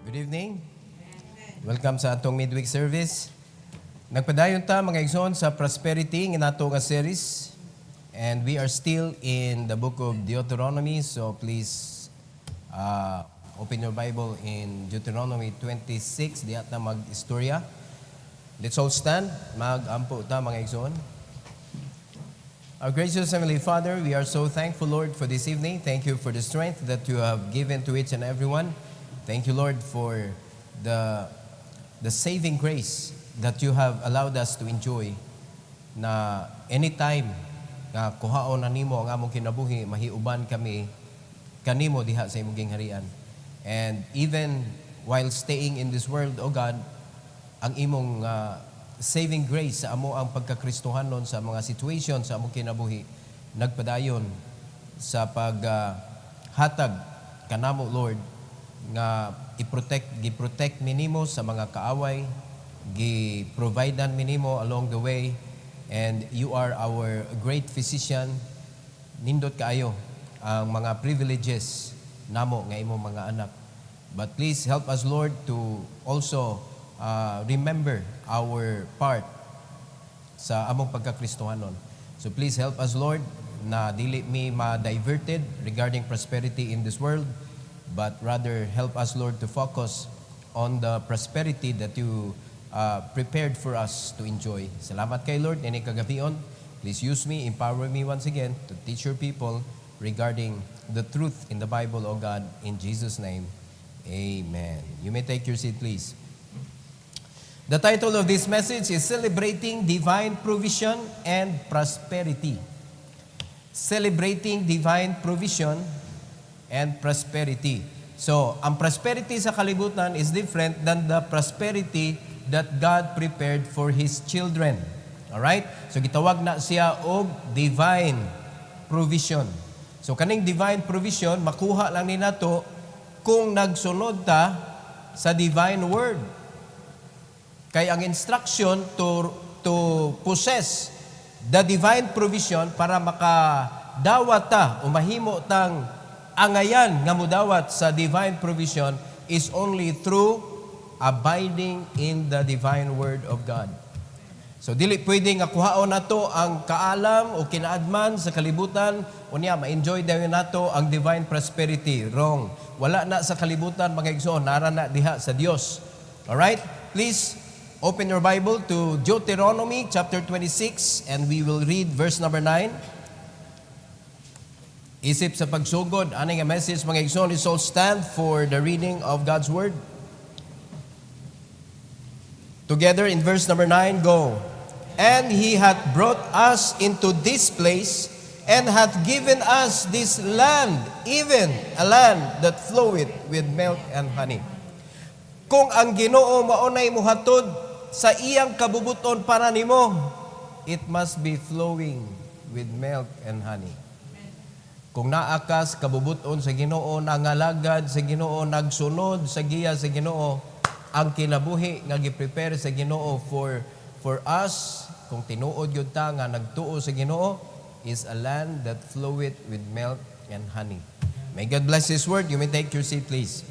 Good evening. Welcome sa atong midweek service. Nagpadayon ta mga igsoon sa prosperity ng ato nga series. And we are still in the book of Deuteronomy. So please open your Bible in Deuteronomy 26. Di ata mag-istorya. Let's all stand. Mag-ampo ta mga igsoon. Our gracious Heavenly Father, we are so thankful, Lord, for this evening. Thank you for the strength that you have given to each and everyone. Thank you, Lord, for the saving grace that you have allowed us to enjoy na anytime na kuhaon na nimo ang among kinabuhi, mahiuban kami kanimo diha sa imong gingharian. And even while staying in this world, O God, ang imong saving grace sa amo ang pagkakristohanon sa mga situation sa among kinabuhi nagpadayon sa paghatag kanamo, Lord, nga gi-protect minimo sa mga kaaway, gi-providean minimo along the way, and you are our great physician. Nindot kaayo ang mga privileges namo nga imong mga anak. But please help us, Lord, to also remember our part sa among pagkakristohanon. So please help us, Lord, na dili mi ma-diverted regarding prosperity in this world, but rather help us, Lord, to focus on the prosperity that you prepared for us to enjoy. Salamat kay Lord, ini kagabion. Please use me, empower me once again to teach your people regarding the truth in the Bible, O God, in Jesus' name. Amen. You may take your seat, please. The title of this message is Celebrating Divine Provision and Prosperity. Celebrating Divine Provision and Prosperity. So, ang prosperity sa kalibutan is different than the prosperity that God prepared for His children. Alright? So, gitawag na siya og divine provision. So, kaning divine provision, makuha lang ni nato kung nagsunod ta sa divine word. Kay ang instruction to possess the divine provision para makadawat ta o mahimo tang angayan nga mudawat sa divine provision is only through abiding in the divine word of God. So dili pwede nga kuhaon nato ang kaalam o kinaadman sa kalibutan unya ma-enjoy dayon nato ang divine prosperity. Wrong. Wala na sa kalibutan mga igsoon, nara na diha sa Dios. All right? Please open your Bible to Deuteronomy chapter 26 and we will read verse number 9. Isip sa pagsugod, aning nga message mga igsoon, is all stand for the reading of God's Word. Together in verse number 9, go. And He hath brought us into this place, and hath given us this land, even a land that floweth with milk and honey. Kung ang Ginoo maunay muhatod sa iyang kabubuton para nimo, it must be flowing with milk and honey. Kung naakas kabubuton sa Ginoo, nangalagad sa Ginoo, nagsunod sa giya sa Ginoo, ang kinabuhi nga gi-prepare sa Ginoo for us, kung tinuod gyud ta nga nagtuo sa Ginoo, is a land that floweth with milk and honey. May God bless His word. You may take your seat, please.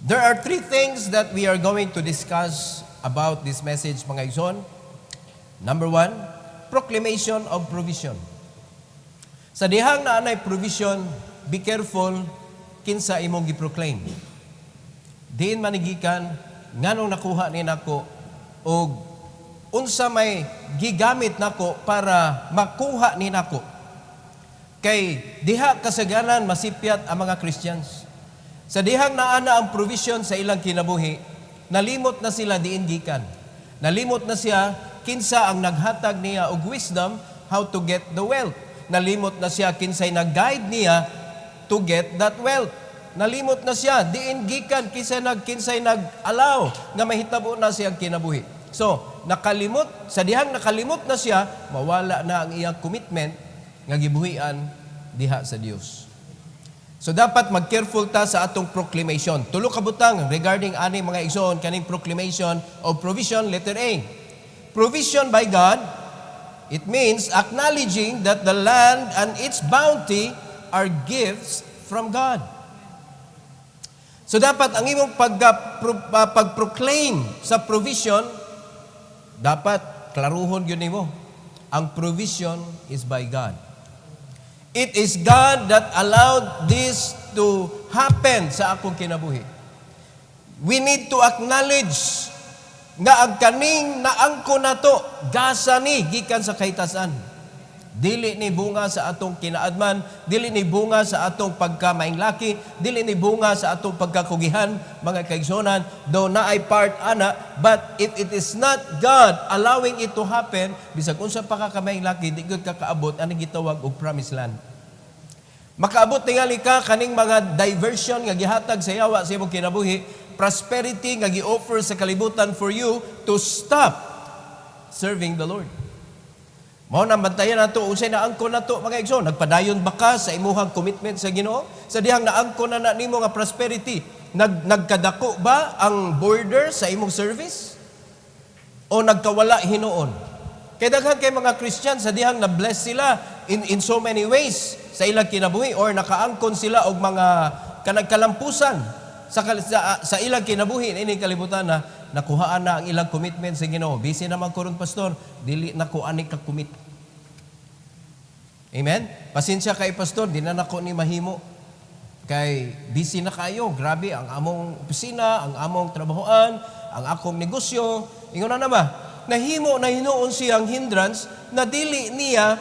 There are three things that we are going to discuss about this message, mga igsoon. Number 1, proclamation of provision. Sa dihang na anay provision, be careful kinsa imong giproclaim. Diin manigikan nganong nakuha ni nako og unsa may gigamit nako para makuha ni nako. Kay diha kasagaran masipyat ang mga Christians. Sa dihang naana ang provision sa ilang kinabuhi, nalimot na sila diin gikan. Nalimot na siya kinsa ang naghatag niya og wisdom how to get the wealth. Nalimot na siya kinsay nag-guide niya to get that wealth. Nalimot na siya diin gikan kinsay nag-allow nga mahitabo na siyang kinabuhi. So, sa dihang nakalimot na siya, mawala na ang iyang commitment nga gibuhian diha sa Dios. So dapat mag-careful ta sa atong proclamation. Tulo ka butang regarding ani mga igsoon kaning proclamation of provision. Letter A. Provision by God. It means acknowledging that the land and its bounty are gifts from God. So dapat ang imong pag-proclaim sa provision, dapat klaruhon yun nimo. Ang provision is by God. It is God that allowed this to happen sa akong kinabuhi. We need to acknowledge nga ang kaning naangko nato gasa ni gikan sa kahitasan. Dili ni bunga sa atong kinaadman, dili ni bunga sa atong pagkamainglaki, dili ni bunga sa atong pagkakugihan, mga kaigsonan, though na ay part ana, but if it is not God allowing it to happen, bisag unsa pa ka kamainglaki, di gud ka kaabot ani gitawag og promised land. Makaabot tingali ka kaning mga diversion nga gihatag sa yawa sa imong kinabuhi, prosperity nga gi-offer sa kalibutan for you to stop serving the Lord. Mao nang bantayan nato unsay naangkon nato mga igsoon, nagpadayon ba ka sa imuhang commitment sa Ginoo? Sa dihang naangkon na nimo nga prosperity, nagkadako ba ang border sa imong service? O nagkawala hinuon? Kay daghan kay mga Christian sa dihang na-bless sila in so many ways sa ilang kinabuhi or nakaangkon sila og mga kanagkalampusan sa ilang kinabuhi ini kalibutan na nakuhaan na ang ilang commitment sa Ginoo. Busy naman ko ron, pastor, dili nako ani ka commit. Amen? Pasensya kay pastor, di na nako ni mahimo. Kay busy na kayo, grabe ang among opisina, ang among trabahoan, ang akong negosyo. Ingon na ba? Nahimo na hinuon siyang hindrance na dili niya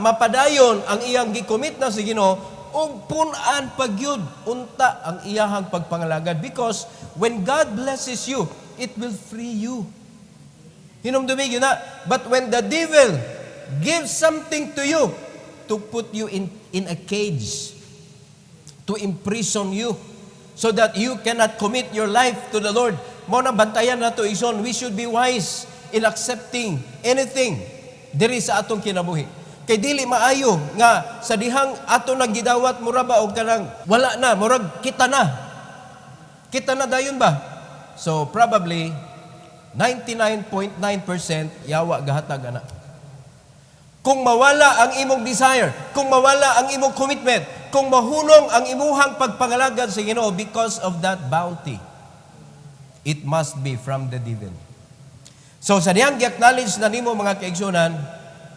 mapadayon ang iyang gicommit na sa Ginoo ug punan pagyud unta ang iyahang pagpangalagad, because when God blesses you, it will free you. Hinumdumig yun na. But when the devil gives something to you to put you in a cage, to imprison you, so that you cannot commit your life to the Lord. Mo na bantayan nato ison, we should be wise in accepting anything diri sa atong kinabuhi. Kay dili maayo nga sa dihang ato naggidawat muraba og kanang wala na, murag kita na. Kita na dayon ba? So probably 99.9% yawa gahatag ana. Kung mawala ang imong desire, kung mawala ang imong commitment, kung mahunong ang imuhang pagpangalagad sa Ginoo because of that bounty, it must be from the devil. So sa dihang gi-acknowledge na nimo mga kaigsunan,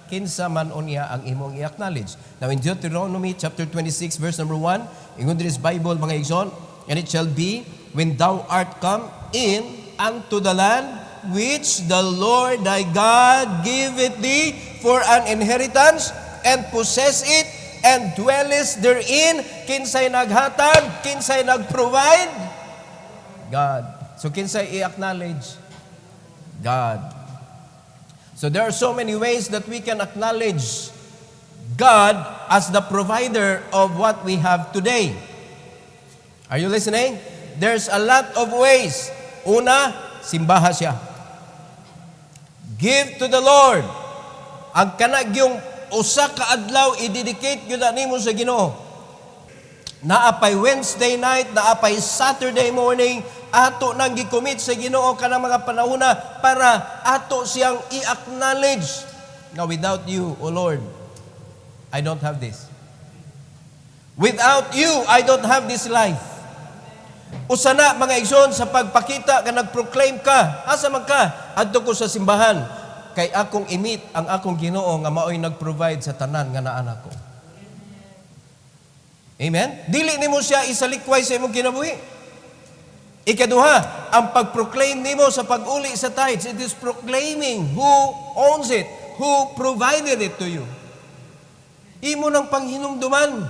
kinsa man unya ang imong i-acknowledge. Now in Deuteronomy chapter 26 verse number 1, ingon diri sa Bible mga igsoon, and it shall be when thou art come in unto the land which the Lord thy God giveth thee for an inheritance, and possess it, and dwellest therein. Kinsay naghatag, kinsay nagprovide? God. So kinsay i-acknowledge? God. So there are so many ways that we can acknowledge God as the provider of what we have today. Are you listening? There's a lot of ways. Una, simbaha siya. Give to the Lord. Ang kanag yung usa ka adlaw i-dedicate gyud nimo sa Ginoo. Naapay Wednesday night, naapay Saturday morning, ato nang gi-commit sa Ginoo kanang mga panahona para ato siyang i-acknowledge na without you, O Lord, I don't have this. Without you, I don't have this life. Usa na mga igsoon sa pagpakita ka nag-proclaim ka, asa man ka, adto ko sa simbahan kay akong imit ang akong Ginoo nga maoy nag-provide sa tanan nga naa nako. Amen? Dili nimo siya isalikway sa imong kinabuhi. Ikaduha, ang pag-proclaim nimo sa pag-uli sa tithes, it is proclaiming who owns it, who provided it to you. Imo ng panghinumduman.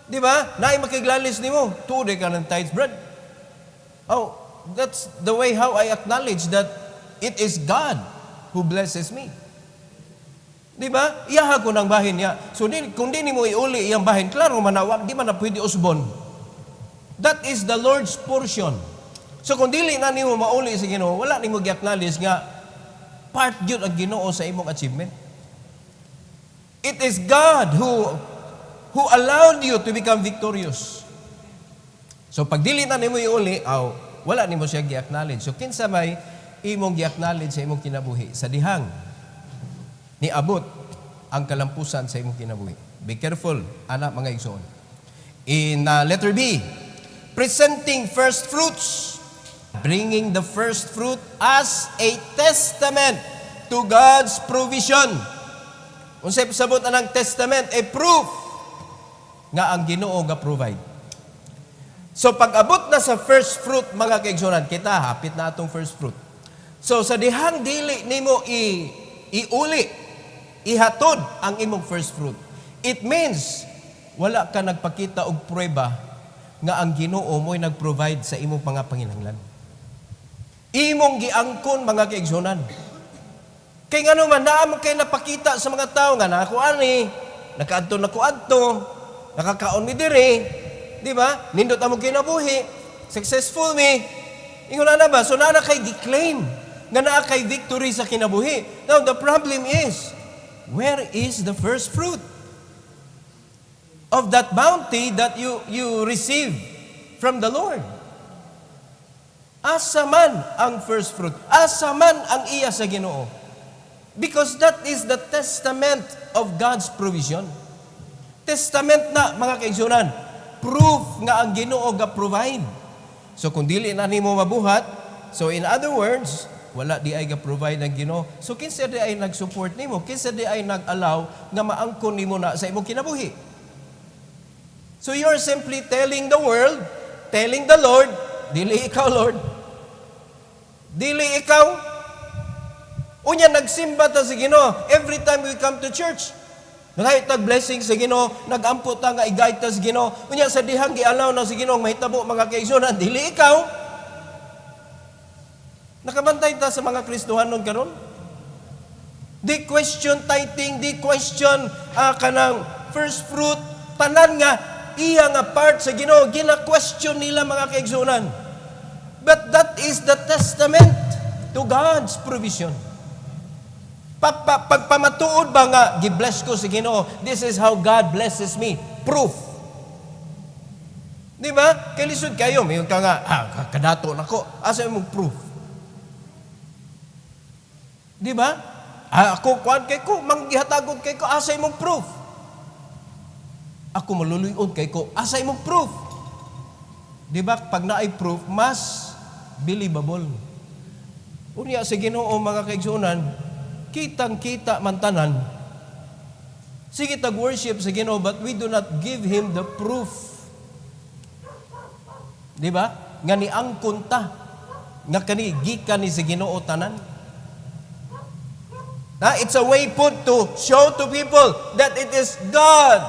Di ba? Naay makiglalis nimo, tuoy ka ng tithes, brad. Oh, that's the way how I acknowledge that it is God who blesses me. Di ba? Iyaha ko ng bahin niya. So kung di mo iuli iyang bahin, klaro manawag, di man na pwede usbon. That is the Lord's portion. So kung dili na nimo mauli sa Ginoo, wala nimo gi-acknowledge nga part yun ang Ginoo sa imong achievement. It is God who allowed you to become victorious. So pag dili na nimo iuli, wala nimo siya gi-acknowledge. So kinsa may imong gi-acknowledge sa imong kinabuhi sa dihang ni abot ang kalampusan sa imong kinabuhi. Be careful, anak mga igsoon. In letter B, presenting first fruits, bringing the first fruit as a testament to God's provision. Unsay pasabot anang testament, a proof nga ang Ginoo nga provide. So pag-abot na sa first fruit, mga kaigsunan, kita hapit na atong first fruit. So sa dihang dili nimo iuli, ihatod ang imong first fruit. It means wala ka nagpakita og prueba nga ang Ginoo mo'y nag-provide sa imong mga panginahanglan. Imong giangkon, mga kaigsunan. Kay nga naman, naamang kayo napakita sa mga tao nga nakakuan ni, nakaadto, nakakaon mi diri, di ba? Nindot among kinabuhi, successful mi. Ingon na ba? So na kay declaim nga naa kay victory sa kinabuhi. Now the problem is, where is the first fruit of that bounty that you receive from the Lord? Asa man ang first fruit? Asa man ang iya sa Ginoo? Because that is the testament of God's provision. Testament na, mga kaigsunan, proof nga ang Ginoo ga provide. So kung dili na nimo mabuhat, so in other words, wala di ay ga provide ang Ginoo. So kinsa di ay nag-support nimo? Kinsa di ay nag-allow nga maangkon nimo na sa imong kinabuhi? So you're simply telling the world, telling the Lord, dili ikaw, Lord. Dili ikaw. Unya nagsimba ta sa Ginoo every time we come to church. Nangaytag blessing sa Ginoo, nagampot ta nga i-guide ta sa Ginoo. Unya sa dihang gialaw na sa Ginoo mahitabo, mga kaigsunan, dili ikaw. Nakabantay ta sa mga Kristohanon karon. Di question tithing, di question kanang first fruit, tanan nga iya nga part sa Ginoo, gina-question nila, mga kaigsunan. But that is the testament to God's provision. Pagpamatuod ba nga, gibless ko sa Ginoo, this is how God blesses me. Proof. Di ba? Kay lisod kayo, mayon ka nga, kadato na ko. Asa mong proof? Di ba? Ako, kuan kay ko, manggihatagod kay ko, asa mong proof? Ako maluluyod kay ko, asa mong proof? Di ba? Pag naay proof, mas believable. Unya sa Ginoo, mga kaigsunan, kitang-kita mantanan. Sige tag-worship sa Ginoo, but we do not give Him the proof. Di ba? Nga ni angkon ta, nga kani gikan ni sa Ginoo tanan. It's a way put to show to people that it is God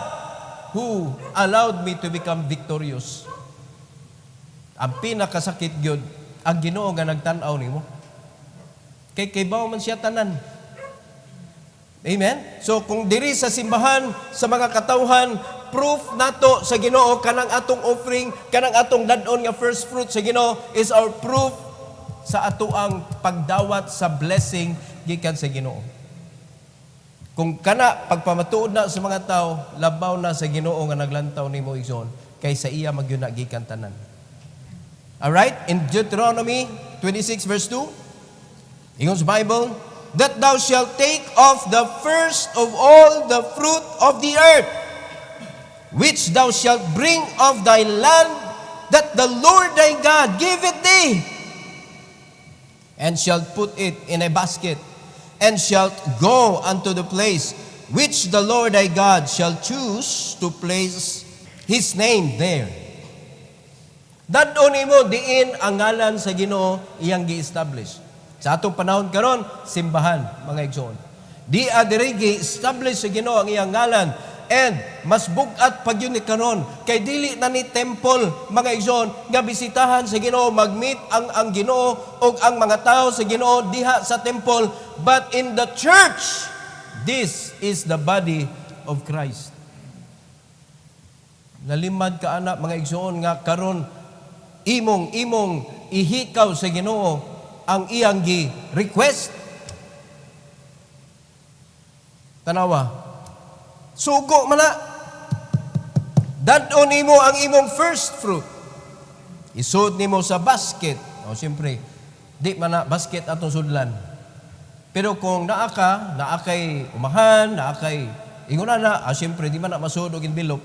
who allowed me to become victorious. Ang pinakasakit gyud, ang Ginoo nga nagtan-aw nimo. Kay bawo man siya tanan. Amen? So kung diri sa simbahan, sa mga katawhan, proof nato sa Ginoo, kanang atong offering, kanang atong dadon nga first fruit sa Ginoo is our proof sa atoang pagdawat sa blessing gikan sa Ginoo. Kung kana pagpamatuod na sa mga tao, labaw na sa Ginoo nga naglantaw nimo igsoon, kay sa iya magyud na gikan tanan. All right? In Deuteronomy 26 verse 2, ingon sa Bible, that thou shalt take off the first of all the fruit of the earth, which thou shalt bring of thy land, that the Lord thy God giveth thee, and shalt put it in a basket, and shalt go unto the place which the Lord thy God shall choose to place His name there. Dadon nimo diin ang ngalan sa Ginoo iyang gi-establish. Sa atong panahon karon, simbahan, mga igsoon. Di adiri gi-establish sa Ginoo ang iyang ngalan, and mas bugat pag yun ni karon, kay dili na ni temple, mga igsoon, nga bisitahan sa Ginoo, mag-meet ang Ginoo o ang mga tao sa Ginoo diha sa temple, but in the church, this is the body of Christ. Nalimad ka anak, mga igsoon, nga karon imong ihikaw sa Ginoo ang iyang gi-request. Tanawa, sugo man na. Dadon nimo ang imong first fruit. Isud nimo sa basket. O siyempre, di man na basket atong sudlan. Pero kung naa kay umahan, naa kay inguna na, siyempre, di man na masud og envelope.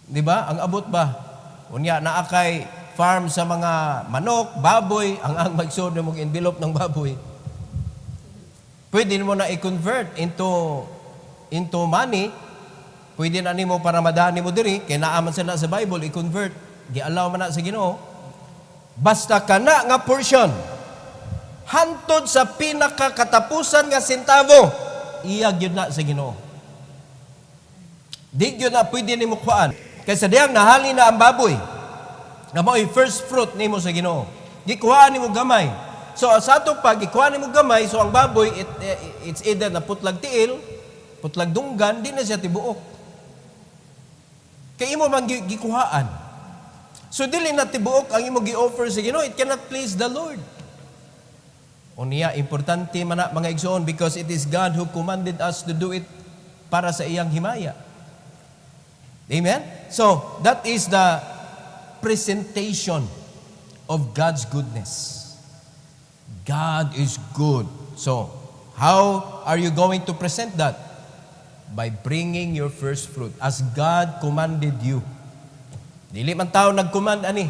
Di ba? Ang abot ba? Unya naa kay farm sa mga manok, baboy, ang magsud mo envelope ng baboy. Pwede mo na i-convert into money. Pwede na nimo para madani mo diri kay naaman sila sa Bible i-convert. Gi-allow man na sa Ginoo. Basta kana nga portion hantod sa pinakakatapusan nga sentavo, iya gyud na sa Ginoo. Di gyud na pwede nimo kuan. Kay sa diyang nahali na ang baboy, nga mao'y first fruit nimo sa Ginoo. Gikuhaan nimo gamay. So sa ato pag ikuhaan nimo gamay, so ang baboy it's either na putlag tiil, putlag dunggan, di na siya tibuok. Kay imo man gikuhaan. So dili na tibuok ang imo gi-offer sa Ginoo, it cannot please the Lord. Unya importante man na mga igsoon because it is God who commanded us to do it para sa iyang himaya. Amen? So that is the presentation of God's goodness. God is good. So, how are you going to present that? By bringing your first fruit as God commanded you. Dili man tao nag-command ani,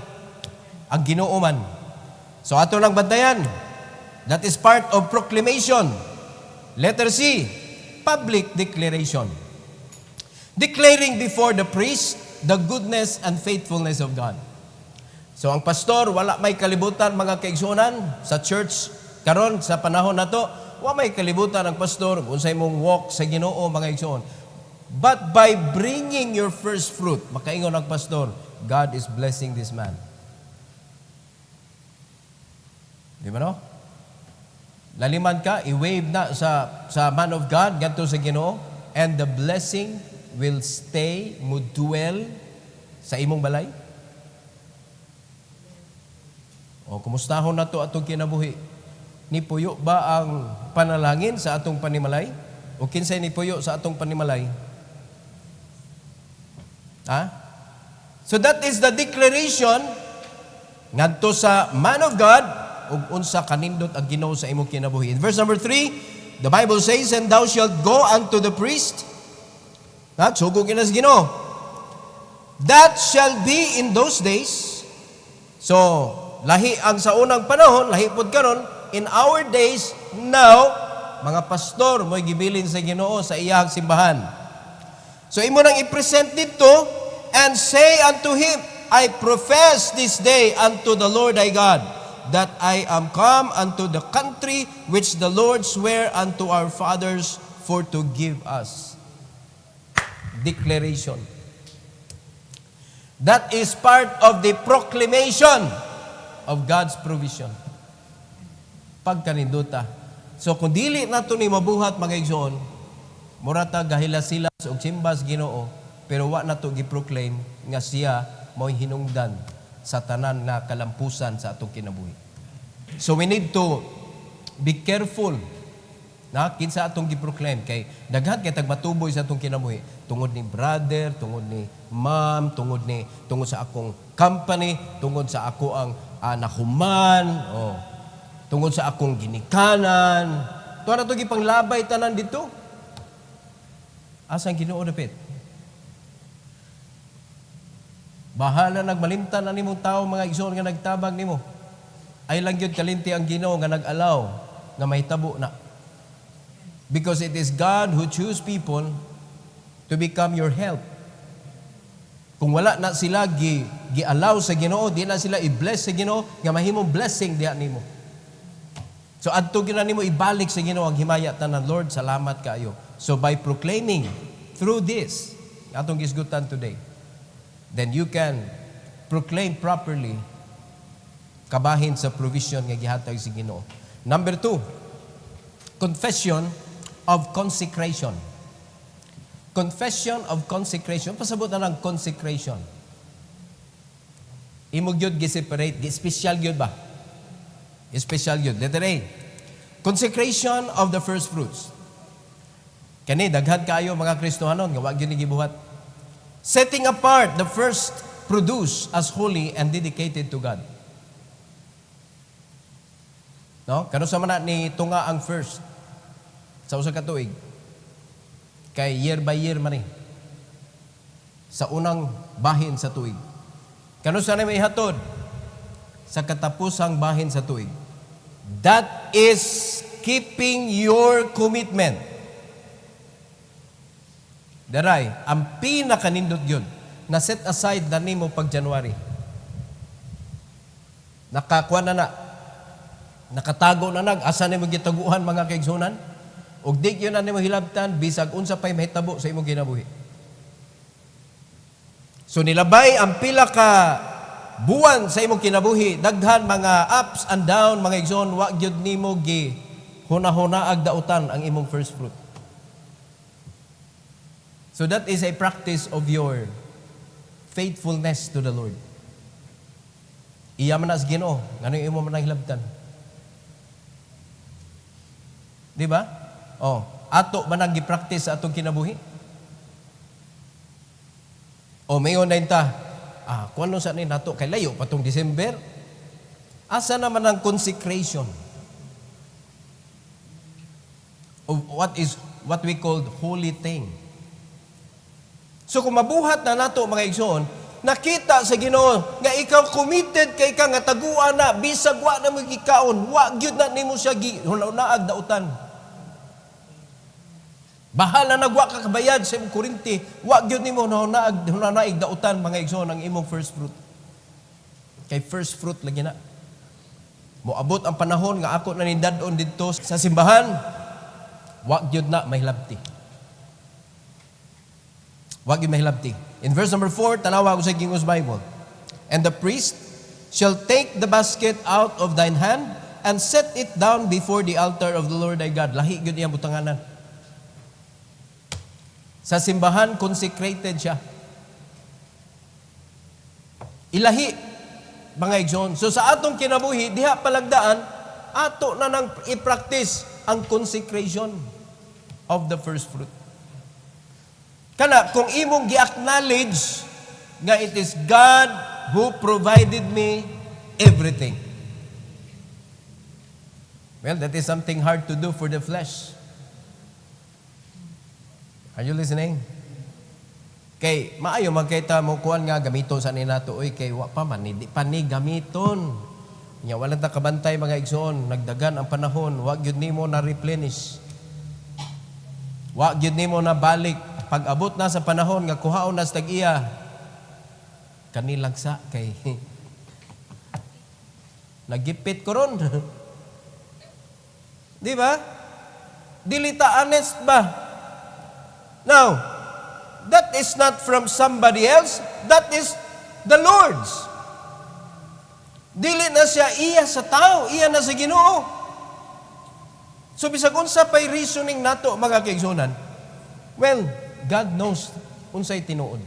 ang Ginoo man. So ato lang bantayan. That is part of proclamation. Letter C, public declaration. Declaring before the priest the goodness and faithfulness of God. So ang pastor, wala may kalibutan mga kaigsunan sa church karon sa panahon nato, wala may kalibutan ang pastor kung sa imong walk sa Ginoo mga igsoon. But by bringing your first fruit, makaingon ang pastor, God is blessing this man. Di ba no? Laliman ka, i-wave na sa man of God, ganito sa Ginoo, and the blessing will stay, dwell sa imong balay. O, kumustahon na to atong kinabuhi. Nipuyo ba ang panalangin sa atong panimalay? O kinsay nipuyo sa atong panimalay? Ha? So that is the declaration ngadto sa man of God ug unsa kanindot ang Ginoo sa imong kinabuhi. In verse number 3, the Bible says, "And thou shalt go unto the priest." Sugod kina sa Ginoo. "That shall be in those days." So, lahi ang sa unang panahon, lahi pod karon, in our days now, mga pastor mo'y gibilin sa Ginoo sa iyang simbahan. So imo nang i-present dito and say unto him, "I profess this day unto the Lord thy God, that I am come unto the country which the Lord sware unto our fathers for to give us." Declaration. That is part of the proclamation of God's provision. Pagkaninduta. So kung dili nato ni mabuhat mga igsoon, murata gahilas-hilas og simbas Ginoo, pero wa nato gi-proclaim nga siya mo'y hinungdan sa tanan nga kalampusan sa atong kinabuhi. So we need to be careful na kinsa atong gi-proclaim kay daghan kay tagmatuboy sa atong kinabuhi tungod ni brother, tungod ni ma'am, tungod sa akong company, tungod sa ako ang nahuman, tungod sa akong ginikanan. Tuwa na ito gipanglabay tanan dito. Asang Ginoo dapit? Bahala nagmalimtan na nimong tao mga igsoon nga nagtabag nimo. Ay lang yun kalinti ang Ginoo nga nag-allow nga mahitabo na. Because it is God who choose people to become your help. Kung wala na sila gi-allow sa Ginoo, di na sila i-bless sa Ginoo, nga mahimong blessing diha nimo. So adto gyud nimo ibalik sa Ginoo ang himaya tanan, Lord, salamat kaayo. So by proclaiming through this, atong gisgutan today, then you can proclaim properly kabahin sa provision nga gihatag sa Ginoo. Number 2, confession of consecration. Confession of consecration. Pasabot na lang consecration. Imo gyud gi-separate, gi-special gyud ba? Special yun. Letter A. Consecration of the first fruits. Kani, daghan kayo mga Kristohanon, nga wag yun gibuhat. Setting apart the first produce as holy and dedicated to God. No? Kano sa mana ni tunga ang first sa usa ka tuig. Kay year by year man eh. Sa unang bahin sa tuig. Kano sa may hatod? Sa katapusang bahin sa tuig. That is keeping your commitment. Daray, ang pinakanindot yun, na set aside na nimo pag January. Nakakuha na nakatago na asa nimo gitaguhan mga kaigsunan, ug di yun na nimo hilabtan, bisag unsa pa'y mahitabo sa imong kinabuhi. So nilabay ang pila ka buwan sa imong kinabuhi, daghan mga ups and down, mga igsoon, wa gyud nimo gi huna-hunaag dautan ang imong first fruit. So that is a practice of your faithfulness to the Lord. Iya man as Ginoo, ngano imo man hilabtan. Di ba? Oh, ato man ang gi-practice sa atong kinabuhi. O mayon na ta, kung ano sa nato, kay layo patong December, asa naman ang consecration of what we call holy thing. So kung mabuhat na nato mga igsoon, nakita sa Ginoo nga ikaw committed kay ka nga taguan na, bisag wa na mo gikaon, wa gyud na nimo siya hunaag dautan. Bahala nagwa ka kabayad sa imong kurinti, wa gyud nimo hunaig dautan mga igsoon ang imong first fruit. Kay first fruit lagi na. Moabot ang panahon nga ako na nindadon didto sa simbahan, wa gyud na mahilabti. Wa gyud mahilabti. In verse number 4, tanawa ko sa King's Bible. And the priest shall take the basket out of thine hand and set it down before the altar of the Lord thy God. Lahi gyud iyang butanganan. Sa simbahan, consecrated siya. Ilahi, mga igsoon. So sa atong kinabuhi, diha palagdaan, ato na nang i-practice ang consecration of the first fruit. Kana, kung imong gi-acknowledge nga it is God who provided me everything. Well, that is something hard to do for the flesh. Are you listening? Kay maayo magkita mo kuan nga gamiton sa nato oy kay wa pa man di pa ni gamiton. Nya wala ta kabantay mga igsoon, nagdagan ang panahon, wa gyud nimo na replenish. Wa gyud nimo na balik pag abot na sa panahon nga kuhaon na sa tag-iya. Kanilang sa kay nagipit ko ron. Di ba? Dili ta honest ba? Now, that is not from somebody else. That is the Lord's. Dili na siya iya sa tao, iya na sa Ginoo. So, bisag unsa pay reasoning nato mga kaigsunan, well, God knows unsay tinuod.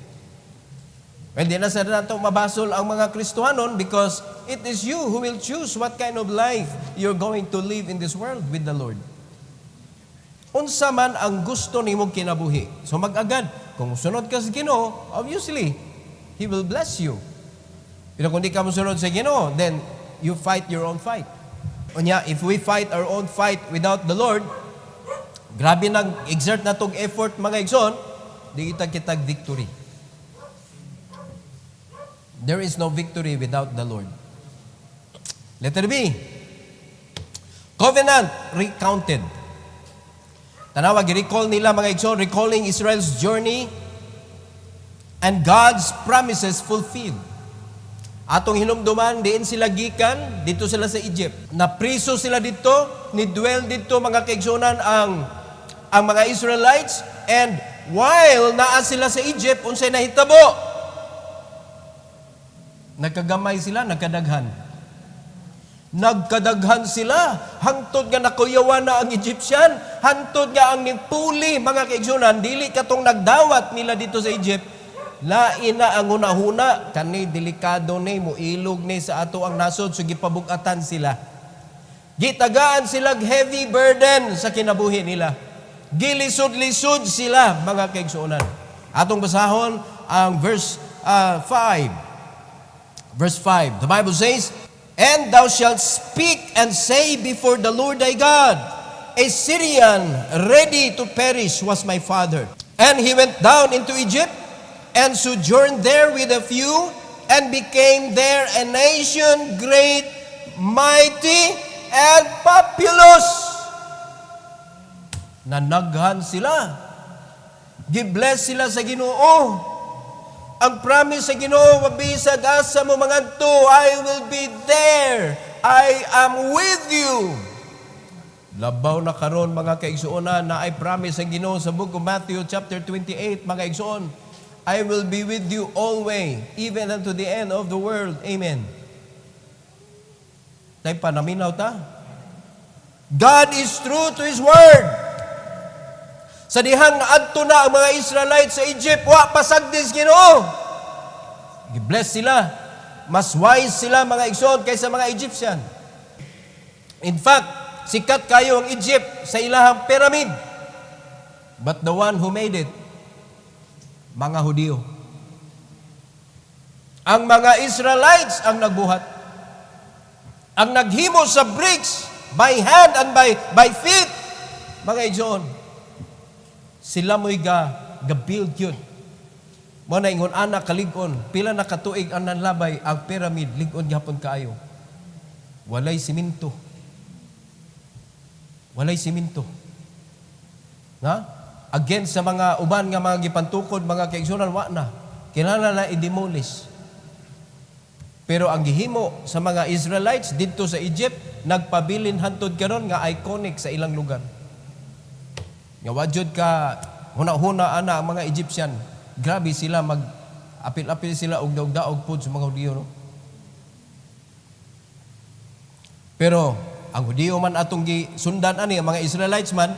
Well, di na sa nato mabasol ang mga Kristohanon because it is you who will choose what kind of life you're going to live in this world with the Lord. Unsa man ang gusto nimong kinabuhi. So mag-agad. Kung sunod ka sa Ginoo, obviously, He will bless you. Pero kung di ka musunod sa Ginoo, then you fight your own fight. Unya, if we fight our own fight without the Lord, grabe nag-exert na tong effort mga igsoon, di kitag victory. There is no victory without the Lord. Letter B. Covenant recounted. Tanawa, recall nila mga igsoon, recalling Israel's journey and God's promises fulfilled. Atong hinumduman, diin sila gikan, dito sila sa Egypt. Napriso sila dito, ni-dwell dito mga kaigsunan ang mga Israelites, and while naa sila sa Egypt, unsay nahitabo? Nagkagamay sila, nagkadaghan. Nagkadaghan sila, hangtod nga nakuyawan na ang Egyptian, hangtod nga ang nipuli, mga kaigsunan, dili katong nagdawat nila dito sa Egypt, lain na ang hunahuna, kani delikado ni, muilog ni sa ato ang nasod, so gipabugatan sila. Gitagaan sila heavy burden sa kinabuhi nila. Gilisod-lisod sila, mga kaigsunan. Atong basahon ang verse 5. Verse 5, the Bible says, And thou shalt speak and say before the Lord thy God, A Syrian ready to perish was my father. And he went down into Egypt, and sojourned there with a few, and became there a nation great, mighty, and populous. Nanaghan sila. Gibless sila sa Ginoo. Ang promise sa Ginoo, mabisag asa mo mga to, I will be there. I am with you. Labaw na karon mga kaigsuonan na I promise ang Ginoo sa book of Matthew chapter 28, mga igsoon, I will be with you always, even unto the end of the world. Amen. Tay panaminaw ta? God is true to His word. Sa dihang naadto na ang mga Israelites sa Egypt, wa pasagdis Ginoo. Gibless sila. Mas wise sila mga igsoon kaysa mga Egyptian. In fact, sikat kayo ang Egypt sa ilahang pyramid. But the one who made it, mga Hudyo. Ang mga Israelites ang nagbuhat. Ang naghimo sa bricks by hand and by feet, mga igsoon. Sila mo'y ga-build yun. Mo na ingon anak kalig-on, pila na katuig ang nanlabay ang pyramid, lig-on gihapon kaayo. Walay siminto. Walay siminto. Na? Against sa mga uban nga mga gipantukod, mga kaigsunan, wa na. Kinala na i-demolish. Pero ang gihimo sa mga Israelites dito sa Egypt, nagpabilin hantod karon nga iconic sa ilang lugar. Nga wajud ka, huna-huna ana ang mga Egyptian. Grabe sila, mag-apil-apil sila og daog-daog po sa mga Hudyo. No? Pero, ang Hudyo man atong sundan ani, ang mga Israelites man,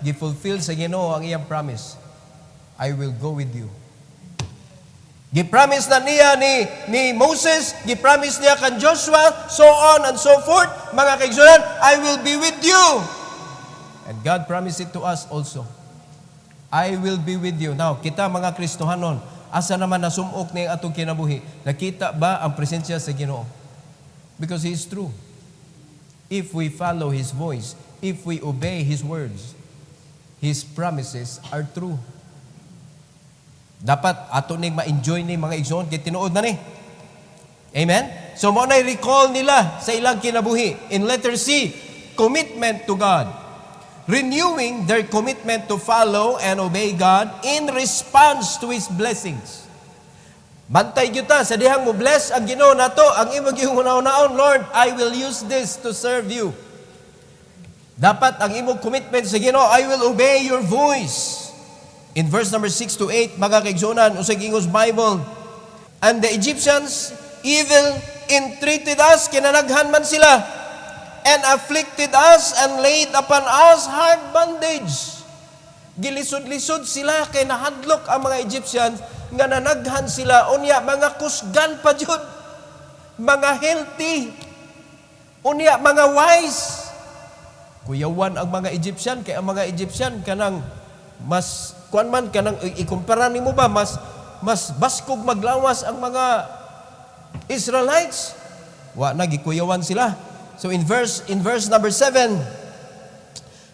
gi-fulfill sa Ginoo ang iyang promise. I will go with you. Gi-promise na niya ni Moses, gi-promise niya kan Joshua, so on and so forth. Mga kaigsunan, I will be with you. And God promised it to us also. I will be with you. Now, kita mga Kristohanon, asa naman nasumok ni atong kinabuhi? Nakita ba ang presensya sa Ginoo? Because He is true. If we follow His voice, if we obey His words, His promises are true. Dapat ato ning ma-enjoy ni mga igsoon kay tinuod na ni. Amen? So mo na recall nila sa ilang kinabuhi. In letter C, commitment to God. Renewing their commitment to follow and obey God in response to His blessings. Bantay gyuta sa dihang mo bless ang Ginoo nato, ang imong gihunahon, Lord, I will use this to serve you. Dapat ang imong commitment sa Ginoo, I will obey your voice. In verse number 6 to 8, mga kaigsunan, usag ingos Bible, and the Egyptians evil entreated us, kinanaghan man sila, and afflicted us and laid upon us hard bondage. Gilisod-lisod sila kay nahadlok ang mga Egyptians nga nanaghan sila unya mga kusgan pa jud, mga healthy, unya mga wise. Kuyawan ang mga Egyptian kay ang mga Egyptian kanang mas kuan man kanang ikumpara nimo ba mas baskog maglawas ang mga Israelites. Wa na gikuyawan sila. So in verse number 7,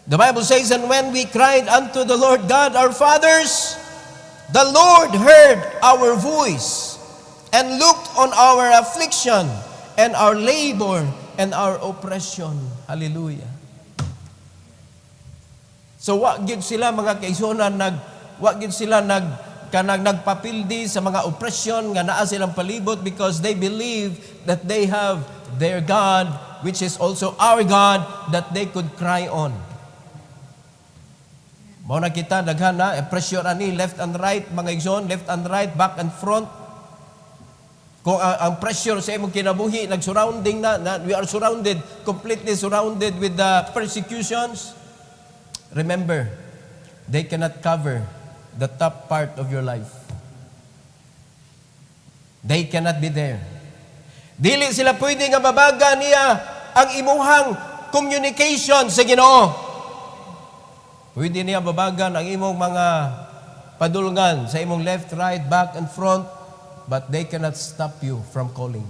the Bible says, and when we cried unto the Lord God our fathers, the Lord heard our voice and looked on our affliction and our labor and our oppression. Hallelujah. So wa gid sila mga kaigsuonan nagpapildi sa mga oppression nga naa silang palibot because they believe that they have their God, which is also our God, that they could cry on. Mao na kita daghan na pressure ani left and right, mga igsoon, left and right, back and front. Kung ang pressure sa imong kinabuhi nag-surrounding na we are surrounded, completely surrounded with the persecutions. Remember, they cannot cover the top part of your life. They cannot be there. Dili sila pwede nga mabaga niya ang imuhang communication sa Ginoo. Pwede niya babagan ang imong mga padulngan sa imong left, right, back, and front, but they cannot stop you from calling.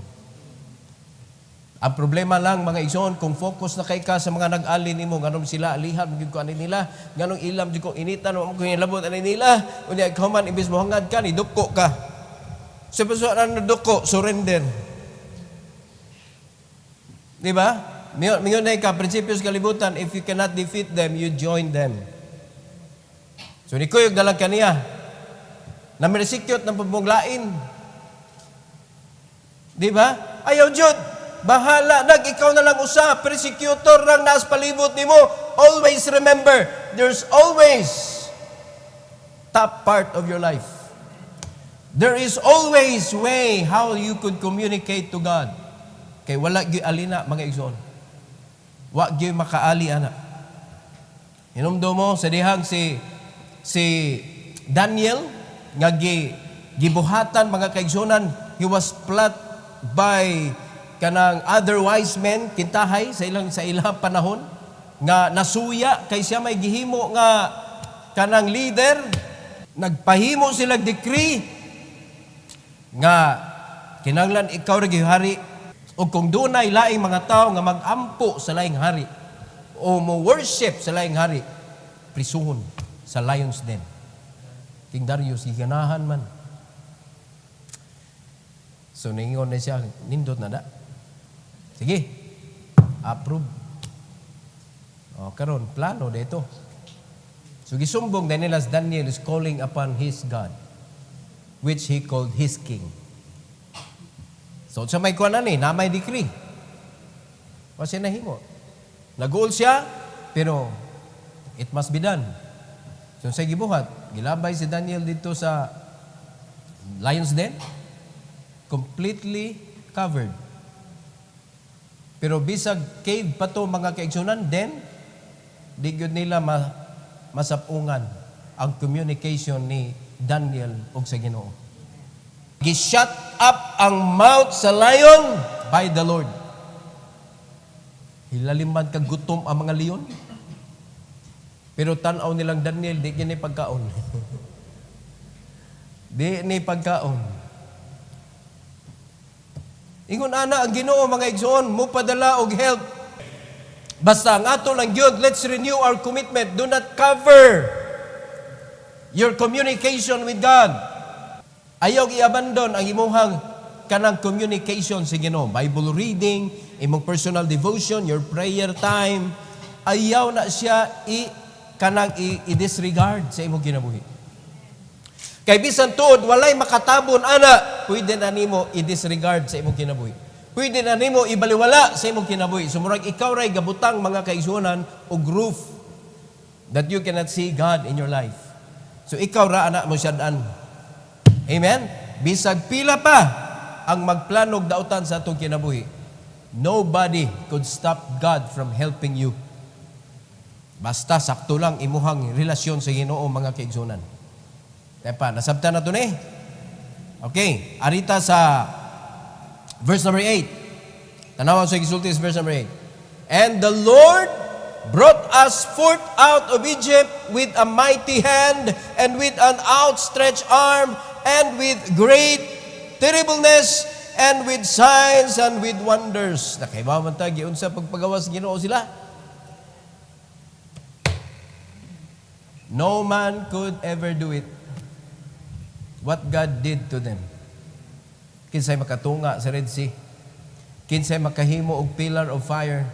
Ang problema lang mga igsoon, kung focus na kay ka sa mga nag-alin nimo, ganun sila alihan, magiging ko ani nila, ganun ilam, di ko initan, kung ilabot ani nila, unya ikaw man, ibis mo hangad ka, idupko ka. Sa pasuan ng duko, surrender. Di ba? Mingon na ka, prinsipyo sa kalibutan, if you cannot defeat them, you join them. So ni Kuyog dalang kaniya, na meresikyot ng pamuglain. Di ba? Ayaw Jud, bahala, ikaw na lang usa, persecutor lang naas palibot nimo. Always remember, there's always top part of your life. There is always way how you could communicate to God. Kay wala gyud alina mga igsoon. Wa gyud makaali ana. Hinumdo mo sa dihang si Daniel nga gibuhatan mga kaigsunan, he was plot by kanang other wise men kintahay sa ilang panahon nga nasuya kay siya may gihimo nga kanang leader. Nagpahimo sila decree nga kinahanglan ikaw ra gihari. O kung dunay laing mga tao nga magampo sa laing hari o mo worship sa laing hari, prisuhon sa Lion's Den. King Darius giganahan man. So ningon na siya, nindot na da. Sige, approve. O karon plano dito. So gisumbong Daniel is calling upon his God, which he called his king. So sa may kuan ani, na may decree. Kasi nahimo. Nag-goal siya, pero it must be done. So sa gibuhat, gilabay si Daniel dito sa Lion's Den, completely covered. Pero bisag cave pa to mga kaigsunan, then di gyud nila masapungan ang communication ni Daniel ug sa Ginoo. Gi-shut up ang mouth sa lion by the Lord. Hilaliman kag gutom ang mga leon. Pero tan-aw nilang Daniel, di kini pagkaon. Di ni pagkaon. Ingon ana ang Ginoo mga igsoon, mo padala og help. Basta ang ato lang gyud, let's renew our commitment. Do not cover your communication with God. Ayaw i-abandon ang imuhang kanang communication sa Ginoo. Bible reading, imong personal devotion, your prayer time. Ayaw na siya i-disregard sa imong kinabuhi. Kay bisan tuod, walay makatabon, ana, pwede na nimo i-disregard sa imong kinabuhi. Pwede na nimo ibaliwala sa imong kinabuhi. Sumurag ikaw ray gabutang mga kaigsuonan og roof that you cannot see God in your life. So ikaw ra ana mo siyadaan. Amen? Bisag pila pa ang magplanog dautan sa atong kinabuhi. Nobody could stop God from helping you. Basta sakto lang imuhang relasyon sa Ginoo mga kaigsunan. Tepa, nasabtan na to ni. Okay, arita sa verse number 8. Tanawan sa gisulti verse number 8. And the Lord brought us forth out of Egypt with a mighty hand and with an outstretched arm and with great terribleness and with signs and with wonders. Nakaibaw man tayo, unsa pagpagawas Ginoo sila. No man could ever do it. What God did to them. Kinsay makatunga sa Red Sea. Kinsay makahimo og pillar of fire.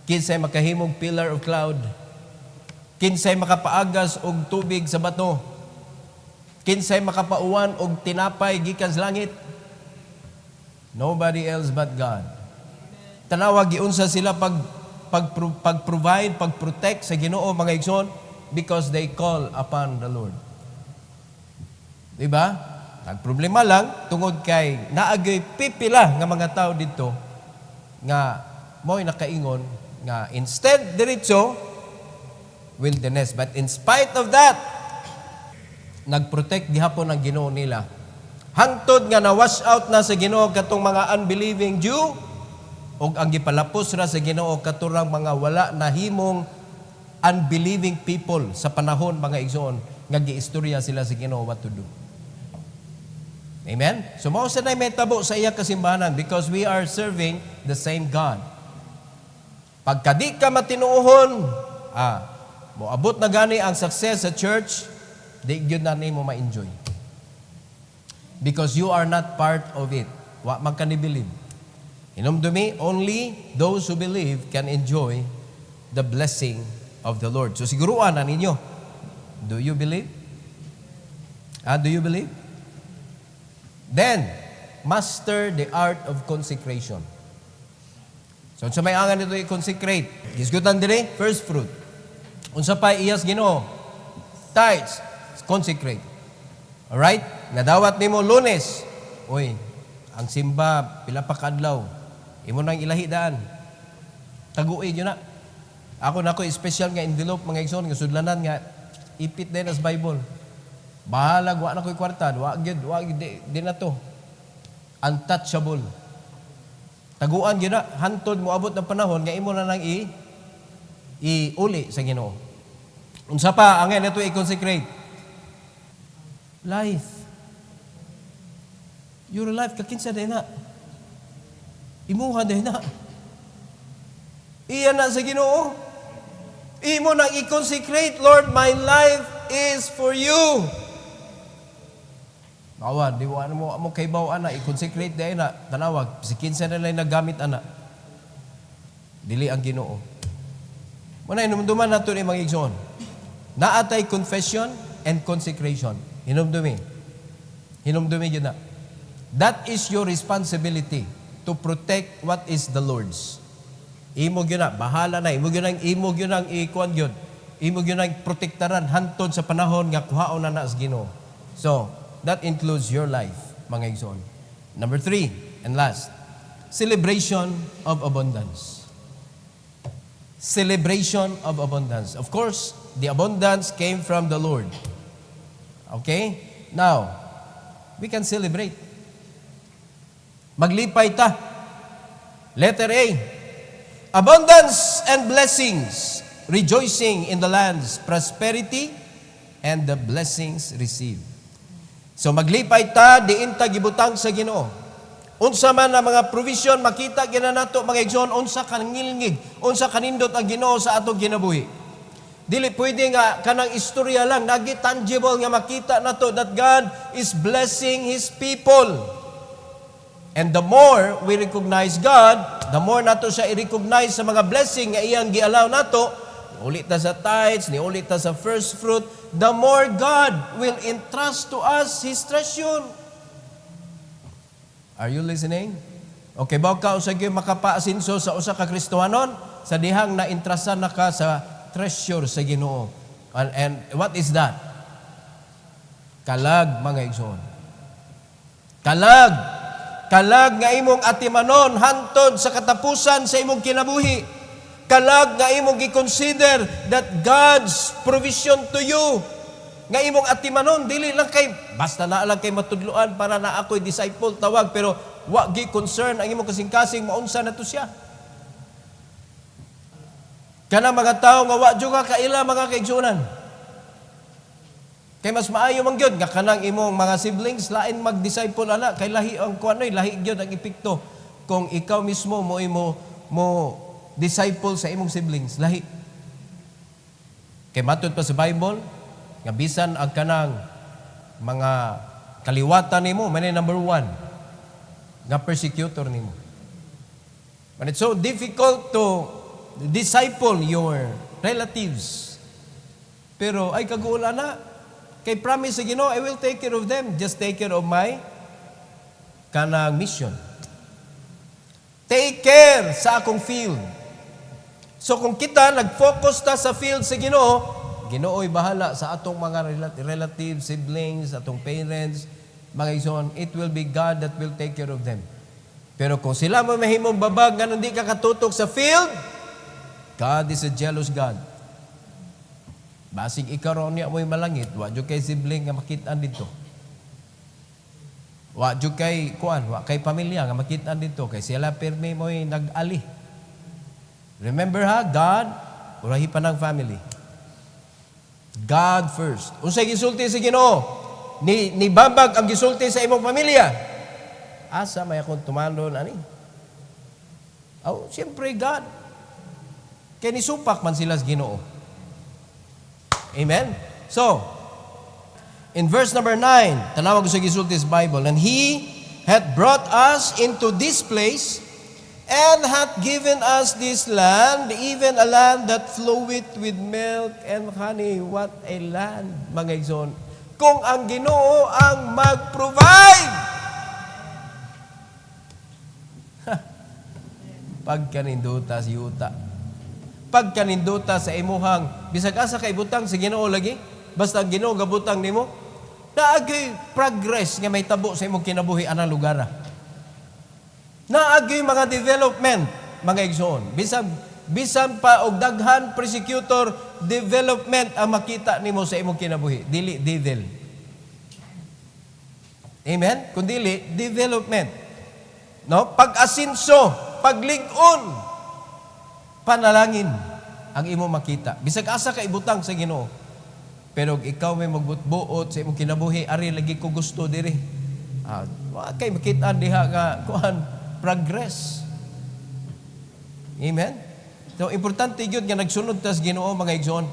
Kinsay makahimo og pillar of cloud. Kinsay makapaagas og tubig sa bato. Kinsay makapauwan og tinapay gikan sa langit. Nobody else but God. Tanawa giunsa sila pag-provide, pag-protect sa Ginoo mga igsoon because they call upon the Lord. Diba? Nagproblema lang tungod kay naagay pipila nga mga tao dito nga mo'y nakaingon nga instead diretso wilderness. But in spite of that, nag-protect gihapon ang Ginoo nila. Hangtod nga na-wash out na sa Ginoo katong mga unbelieving Jew ug ang gipalapos ra sa Ginoo katurang mga wala nahimong unbelieving people sa panahon mga igsoon nga giistorya sila sa Ginoo what to do. Amen? So mao sa nay metabo sa iya kasimbahanan because we are serving the same God. Pagka di ka matinuohon, moabot na gani ang success sa church, di gyud na nimo ma-enjoy. because you are not part of it. Wa man ka ni believe. Hinumdumi, only those who believe can enjoy the blessing of the Lord. So siguruan na ninyo. Do you believe? Do you believe? Then, master the art of consecration. So, sa may angan nito i-consecrate. Gisgutan dire, first fruit. Unsa pa iyas Ginoo? Tithes, consecrate. Alright? Nadawat nimo Lunes. Uy, ang simba, pila pa kadlaw. Imo nang ilahi daan. Taguin yun na. Ako na ko special nga envelope, mga igsoon, nga sudlanan nga, ipit din as Bible. Bahalag, wa na ko'y kwartan, wa di na to. Untouchable. Taguan yun na, hantod mo abot ng panahon, nga imo na lang iuli sa Ginoo. Unsa pa, ang ito i-consecrate. Life. Your life, kakinsa din na. Imuha din na. Iyan na sa Ginoo. Imo nang i-consecrate, Lord, my life is for you. Awan, di mo kay baw ana, i-consecrate din na, tanawag, si kinsa na lang nagamit ana. Dili ang Ginoo. Muna, inumduman nato ni mga igsoon. Naatay confession and consecration. Hinumdumi yun na. That is your responsibility to protect what is the Lord's. Imo gyud na, bahala na. Imo gyud nang ikuan gyud. Imo gyud nang protektaran hantod sa panahon nga kuhaon na sa Ginoo. So, that includes your life, mga igsoon. Number 3, and last, celebration of abundance. Celebration of abundance. Of course, the abundance came from the Lord. Okay? Now, we can celebrate. Maglipay ta. Letter A. Abundance and blessings, rejoicing in the land's prosperity and the blessings received. So maglipay ta, diin ta gibutang sa Ginoo. Unsa man ang mga provision, makita gina nato mga igsoon, unsa kaningilngig, unsa kanindot ang Ginoo sa atong kinabuhi. Dili pwede nga kanang istorya lang, nagi tangible nga makita nato that God is blessing His people. And the more we recognize God, the more nato siya i-recognize sa mga blessing nga iyang gialaw nato, niulit ta sa tithes, niulit ta sa first fruit, the more God will entrust to us His treasure. Are you listening? Okay, baw ka usag yung makapaasinso sa usa ka Kristohanon, sa dihang na-entrasan na ka sa treasure sa Ginoo. And what is that? Kalag, mga igsoon. Kalag nga imong atimanon hantod sa katapusan sa imong kinabuhi. Kalag nga imong gi-consider that God's provision to you. Nga imong atimanon, dili lang kay, basta na lang kay matudluan para na ako'y disciple tawag, pero wa gi-concern ang imong kasing-kasing maunsa na to siya. Kanang mga tao nga wa jud ka kaila mga kaigsunan. Kay mas maayo man gyud nga kanang imong mga siblings lain mag-disciple ana kay lahi ang kuanoy lahi gyud ang epekto kung ikaw mismo mo disciple sa imong siblings lahi. Kay matud pa sa Bible nga bisan ang kanang mga kaliwatan nimo manay number 1 nga persecutor nimo. And it's so difficult to disciple your relatives. Pero ay kaguula na. Kay promise sa Ginoo, I will take care of them. Just take care of my kanang mission. Take care sa akong field. So kung kita nag-focus ta sa field sa Ginoo, Ginoo'y bahala sa atong mga relatives, siblings, atong parents, mga igsoon, it will be God that will take care of them. Pero kung sila mo mahimong babag nga hindi ka katutok sa field, God is a jealous God. Basig ikaw ron niya mo'y malangit, wa jud kay sibling nga makitaan dito. Wa jud kay kuan, wa kay pamilya nga makitaan dito kay sila permi mo'y nag-ali. Remember ha, God, urahi pa ng family. God first. Unsay gisulti sa Ginoo? Ni babag ang gisulti sa imong pamilya. Asa may akong tumalon ani? Siyempre God. Kay nisupak man sila sa Ginoo. Amen? So, In verse number 9, tanawag ko sa gisulti sa Bible, and He hath brought us into this place, and hath given us this land, even a land that floweth with milk and honey. What a land, mga igsoon. Kung ang Ginoo ang mag-provide. Pagkaninduta sa yuta. Pagkaninduta sa imuhang, bisag asa kay butang sa Ginoo lagi, basta ang Ginoo gabutang nimo, naagay progress nga may tabo sa imong kinabuhi anang lugar. Naagay mga development, mga igsoon. Bisan pa og daghan persecutor, development ang makita nimo sa imong kinabuhi. Dili devil. Amen? Kung dili, development. No? Pag-asinso, paglig-on, panalangin ang imo makita. Bisag asa ka ibutang sa Ginoo. Pero ikaw may magbutbuot sa imong kinabuhi, ari lagi ko gusto diri. Wa kay makita diha nga kuan progress. Amen? So, importante yun nga nagsunod tas Ginoo, mga igsoon.